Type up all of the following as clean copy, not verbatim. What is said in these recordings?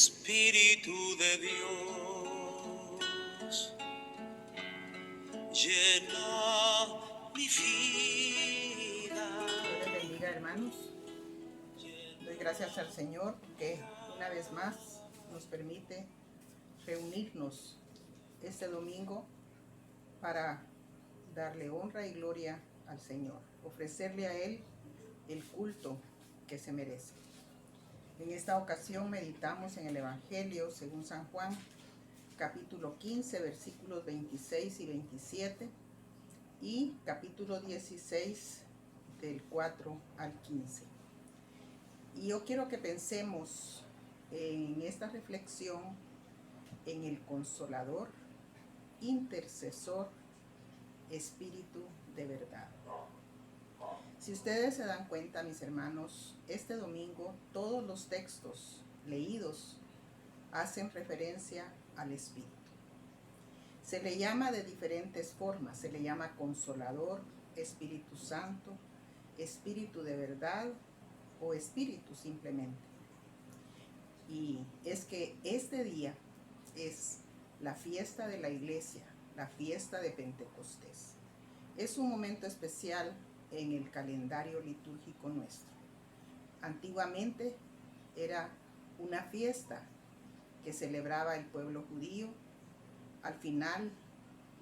Espíritu de Dios, llena mi vida. Dios les bendiga, hermanos. Doy gracias al Señor porque una vez más nos permite reunirnos este domingo para darle honra y gloria al Señor, ofrecerle a Él el culto que se merece. En esta ocasión meditamos en el Evangelio según San Juan, capítulo 15, versículos 26 y 27, y capítulo 16, del 4 al 15. Y yo quiero que pensemos en esta reflexión en el Consolador, Intercesor, Espíritu de verdad. Si ustedes se dan cuenta, mis hermanos, este domingo todos los textos leídos hacen referencia al Espíritu. Se le llama de diferentes formas, se le llama Consolador, Espíritu Santo, Espíritu de verdad o Espíritu simplemente. Y es que este día es la fiesta de la iglesia, la fiesta de Pentecostés. Es un momento especial en el calendario litúrgico nuestro. Antiguamente era una fiesta que celebraba el pueblo judío al final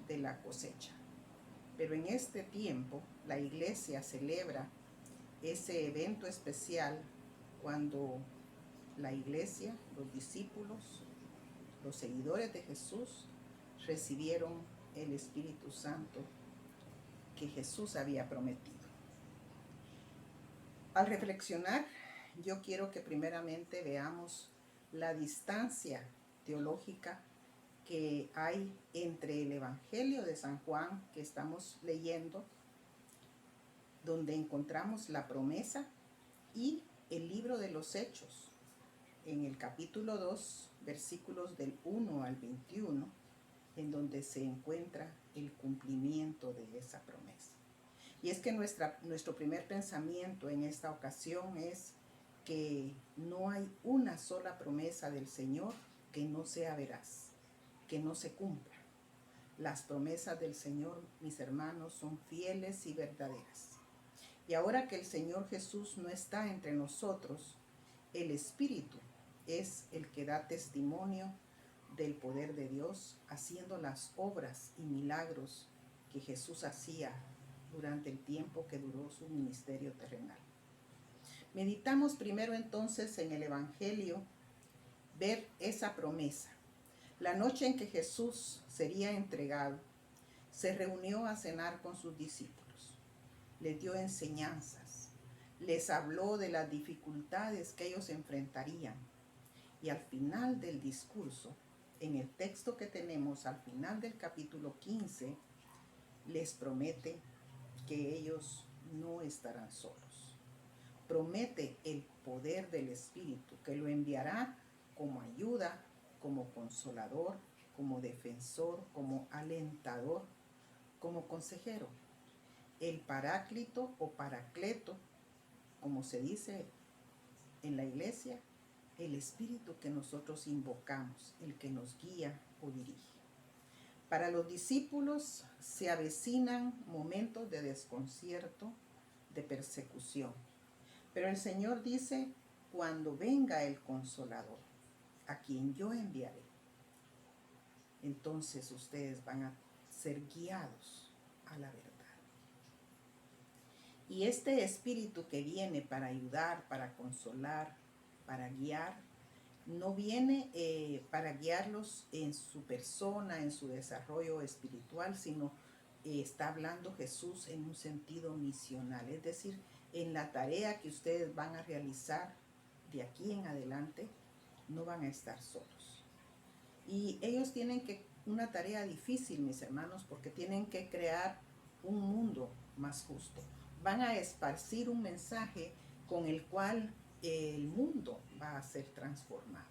de la cosecha. Pero en este tiempo la iglesia celebra ese evento especial cuando la iglesia, los discípulos, los seguidores de Jesús recibieron el Espíritu Santo que Jesús había prometido. Al reflexionar, yo quiero que primeramente veamos la distancia teológica que hay entre el Evangelio de San Juan que estamos leyendo, donde encontramos la promesa, y el libro de los Hechos, en el capítulo 2, versículos del 1 al 21, en donde se encuentra el cumplimiento de esa promesa. Y es que nuestro primer pensamiento en esta ocasión es que no hay una sola promesa del Señor que no sea veraz, que no se cumpla. Las promesas del Señor, mis hermanos, son fieles y verdaderas. Y ahora que el Señor Jesús no está entre nosotros, el Espíritu es el que da testimonio del poder de Dios, haciendo las obras y milagros que Jesús hacía durante el tiempo que duró su ministerio terrenal. Meditamos primero entonces en el Evangelio, ver esa promesa. La noche en que Jesús sería entregado, se reunió a cenar con sus discípulos. Les dio enseñanzas, les habló de las dificultades que ellos enfrentarían. Y al final del discurso, en el texto que tenemos al final del capítulo 15, les promete que ellos no estarán solos. Promete el poder del Espíritu, que lo enviará como ayuda, como consolador, como defensor, como alentador, como consejero. El Paráclito o Paracleto, como se dice en la iglesia, el Espíritu que nosotros invocamos, el que nos guía o dirige. Para los discípulos se avecinan momentos de desconcierto, de persecución. Pero el Señor dice, cuando venga el Consolador, a quien yo enviaré, entonces ustedes van a ser guiados a la verdad. Y este Espíritu que viene para ayudar, para consolar, para guiar, no viene para guiarlos en su persona, en su desarrollo espiritual, sino está hablando Jesús en un sentido misional, es decir, en la tarea que ustedes van a realizar de aquí en adelante, no van a estar solos. Y ellos tienen una tarea difícil, mis hermanos, porque tienen que crear un mundo más justo. Van a esparcir un mensaje con el cual el mundo va a ser transformado.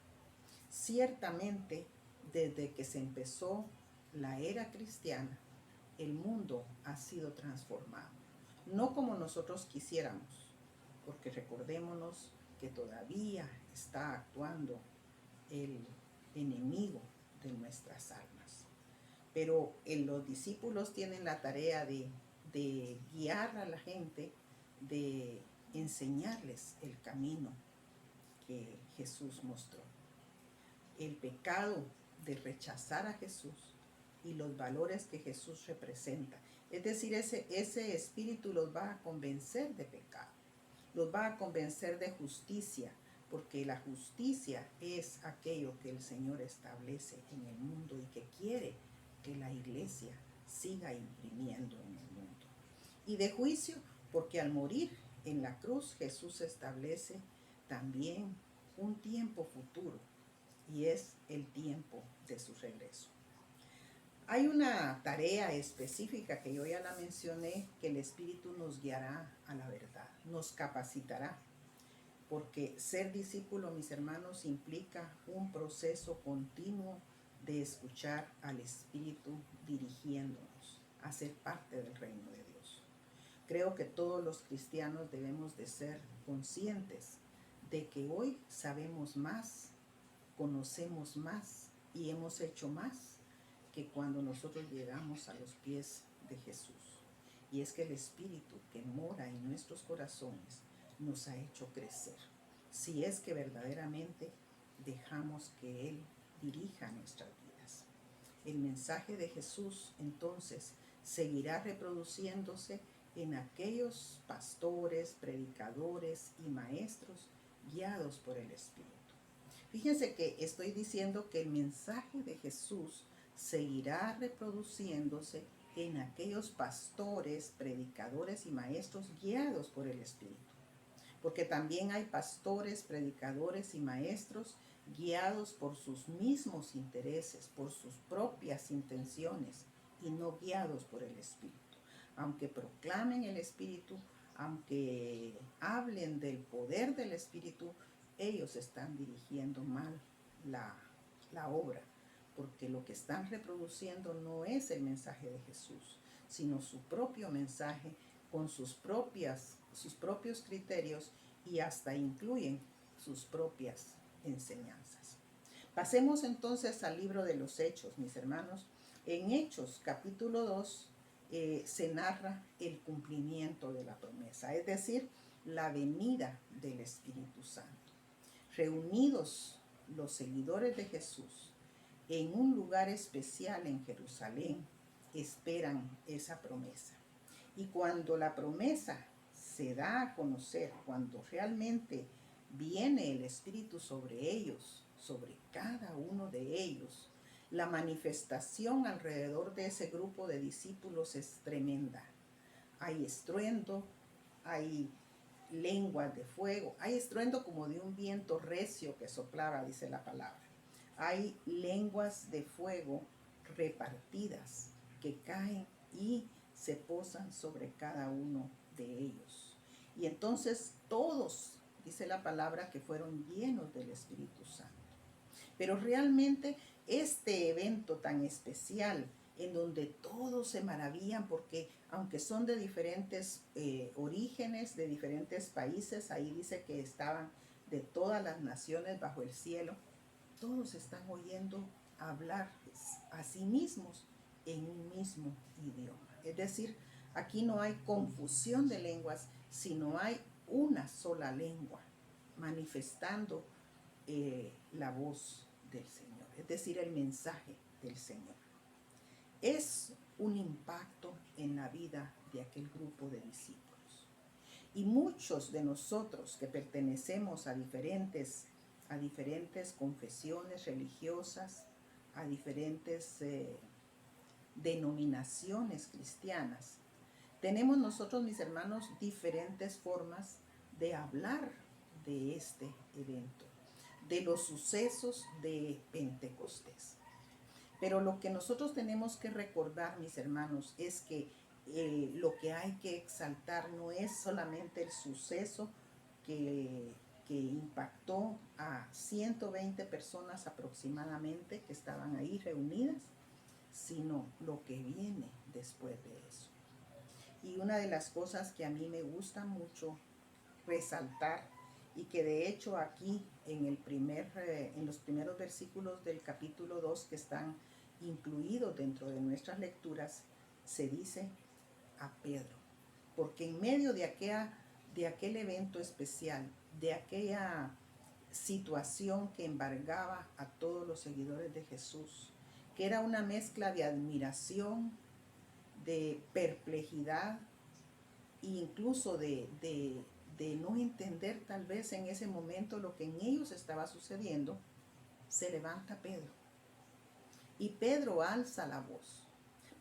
Ciertamente, desde que se empezó la era cristiana, el mundo ha sido transformado. No como nosotros quisiéramos, porque recordémonos que todavía está actuando el enemigo de nuestras almas. Pero los discípulos tienen la tarea de guiar a la gente, de enseñarles el camino que Jesús mostró. El pecado de rechazar a Jesús y los valores que Jesús representa. Es decir, ese espíritu los va a convencer de pecado, los va a convencer de justicia, porque la justicia es aquello que el Señor establece en el mundo y que quiere que la iglesia siga imprimiendo en el mundo. Y de juicio, porque al morir en la cruz Jesús establece también un tiempo futuro, y es el tiempo de su regreso. Hay una tarea específica que yo ya la mencioné, que el Espíritu nos guiará a la verdad, nos capacitará, porque ser discípulo, mis hermanos, implica un proceso continuo de escuchar al Espíritu dirigiéndonos a ser parte del reino de Dios. Creo que todos los cristianos debemos de ser conscientes de que hoy sabemos más, conocemos más y hemos hecho más que cuando nosotros llegamos a los pies de Jesús. Y es que el Espíritu que mora en nuestros corazones nos ha hecho crecer, si es que verdaderamente dejamos que Él dirija nuestras vidas. El mensaje de Jesús entonces seguirá reproduciéndose en aquellos pastores, predicadores y maestros guiados por el Espíritu. Fíjense que estoy diciendo que el mensaje de Jesús seguirá reproduciéndose en aquellos pastores, predicadores y maestros guiados por el Espíritu. Porque también hay pastores, predicadores y maestros guiados por sus mismos intereses, por sus propias intenciones y no guiados por el Espíritu. Aunque proclamen el Espíritu, aunque hablen del poder del Espíritu, ellos están dirigiendo mal la obra, porque lo que están reproduciendo no es el mensaje de Jesús, sino su propio mensaje con sus propios criterios y hasta incluyen sus propias enseñanzas. Pasemos entonces al libro de los Hechos, mis hermanos. En Hechos capítulo 2 se narra el cumplimiento de la promesa, es decir, la venida del Espíritu Santo. Reunidos los seguidores de Jesús en un lugar especial en Jerusalén, esperan esa promesa. Y cuando la promesa se da a conocer, cuando realmente viene el Espíritu sobre ellos, sobre cada uno de ellos, la manifestación alrededor de ese grupo de discípulos es tremenda. Hay estruendo, hay lenguas de fuego, hay estruendo como de un viento recio que soplaba, dice la palabra. Hay lenguas de fuego repartidas que caen y se posan sobre cada uno de ellos. Y entonces todos, dice la palabra, que fueron llenos del Espíritu Santo. Pero realmente este evento tan especial, en donde todos se maravillan, porque aunque son de diferentes orígenes, de diferentes países, ahí dice que estaban de todas las naciones bajo el cielo, todos están oyendo hablar a sí mismos en un mismo idioma. Es decir, aquí no hay confusión de lenguas, sino hay una sola lengua manifestando la voz del Señor, es decir, el mensaje del Señor. Es un impacto en la vida de aquel grupo de discípulos. Y muchos de nosotros que pertenecemos a diferentes confesiones religiosas, a diferentes denominaciones cristianas, tenemos nosotros, mis hermanos, diferentes formas de hablar de este evento, de los sucesos de Pentecostés. Pero lo que nosotros tenemos que recordar, mis hermanos, es que lo que hay que exaltar no es solamente el suceso que impactó a 120 personas aproximadamente que estaban ahí reunidas, sino lo que viene después de eso. Y una de las cosas que a mí me gusta mucho resaltar y que de hecho aquí en los primeros versículos del capítulo 2 que están incluidos dentro de nuestras lecturas, se dice a Pedro, porque en medio de aquel evento especial, de aquella situación que embargaba a todos los seguidores de Jesús, que era una mezcla de admiración, de perplejidad e incluso de no entender tal vez en ese momento lo que en ellos estaba sucediendo, se levanta Pedro. Y Pedro alza la voz.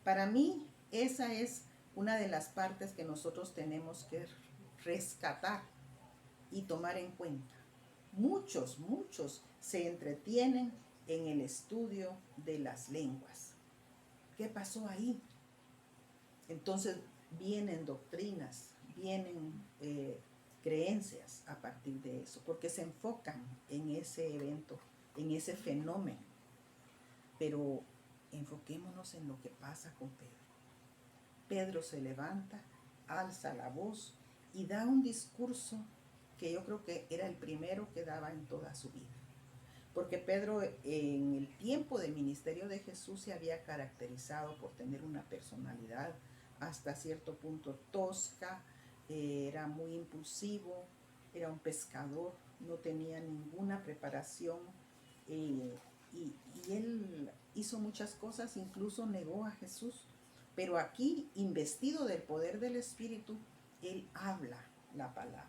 Para mí, esa es una de las partes que nosotros tenemos que rescatar y tomar en cuenta. Muchos se entretienen en el estudio de las lenguas. ¿Qué pasó ahí? Entonces vienen doctrinas, vienen creencias a partir de eso, porque se enfocan en ese evento, en ese fenómeno. Pero enfoquémonos en lo que pasa con Pedro. Pedro se levanta, alza la voz y da un discurso que yo creo que era el primero que daba en toda su vida. Porque Pedro en el tiempo del ministerio de Jesús se había caracterizado por tener una personalidad hasta cierto punto tosca, era muy impulsivo, era un pescador, no tenía ninguna preparación y él hizo muchas cosas, incluso negó a Jesús. Pero aquí, investido del poder del Espíritu, él habla la palabra.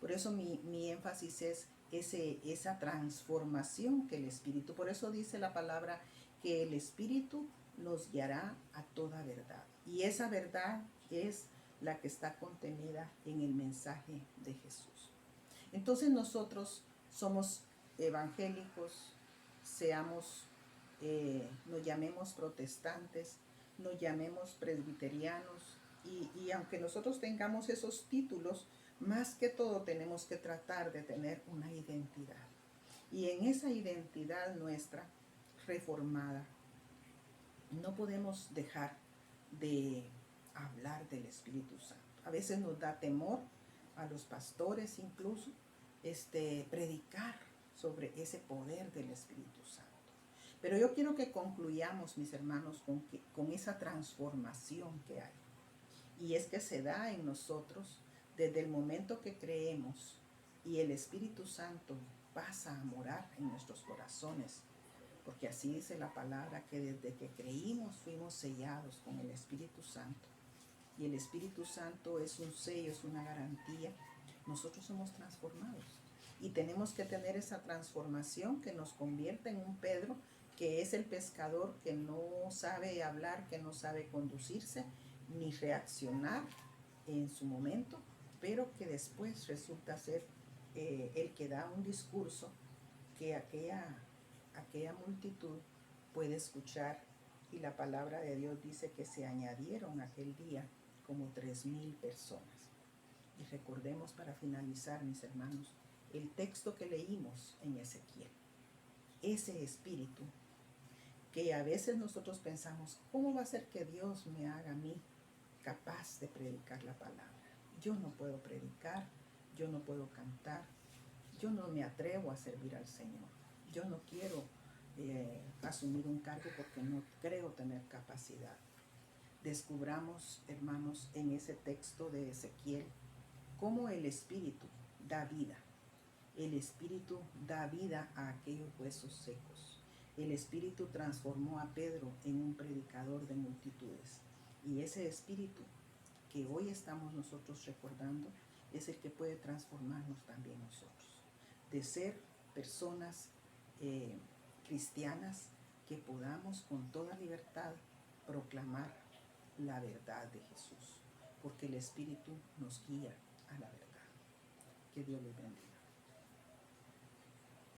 Por eso mi énfasis es esa transformación que el Espíritu, por eso dice la palabra que el Espíritu nos guiará a toda verdad. Y esa verdad es la que está contenida en el mensaje de Jesús. Entonces nosotros somos evangélicos, nos llamemos protestantes, nos llamemos presbiterianos, y aunque nosotros tengamos esos títulos, más que todo tenemos que tratar de tener una identidad. Y en esa identidad nuestra reformada, no podemos dejar de hablar del Espíritu Santo. A veces nos da temor a los pastores incluso predicar sobre ese poder del Espíritu Santo. Pero yo quiero que concluyamos, mis hermanos, con esa transformación que hay. Y es que se da en nosotros desde el momento que creemos y el Espíritu Santo pasa a morar en nuestros corazones. Porque así dice la palabra, que desde que creímos fuimos sellados con el Espíritu Santo. Y el Espíritu Santo es un sello, es una garantía. Nosotros somos transformados. Y tenemos que tener esa transformación que nos convierte en un Pedro, que es el pescador que no sabe hablar, que no sabe conducirse, ni reaccionar en su momento, pero que después resulta ser el que da un discurso que aquella multitud puede escuchar. Y la palabra de Dios dice que se añadieron aquel día como 3,000 personas. Y recordemos, para finalizar, mis hermanos, el texto que leímos en Ezequiel. Ese espíritu que a veces nosotros pensamos, ¿cómo va a ser que Dios me haga a mí capaz de predicar la palabra? Yo no puedo predicar, yo no puedo cantar, yo no me atrevo a servir al Señor. Yo no quiero asumir un cargo porque no creo tener capacidad. Descubramos, hermanos, en ese texto de Ezequiel, cómo el Espíritu da vida. El Espíritu da vida a aquellos huesos secos. El Espíritu transformó a Pedro en un predicador de multitudes. Y ese Espíritu que hoy estamos nosotros recordando es el que puede transformarnos también nosotros. De ser personas cristianas que podamos con toda libertad proclamar la verdad de Jesús. Porque el Espíritu nos guía a la verdad. Que Dios les bendiga.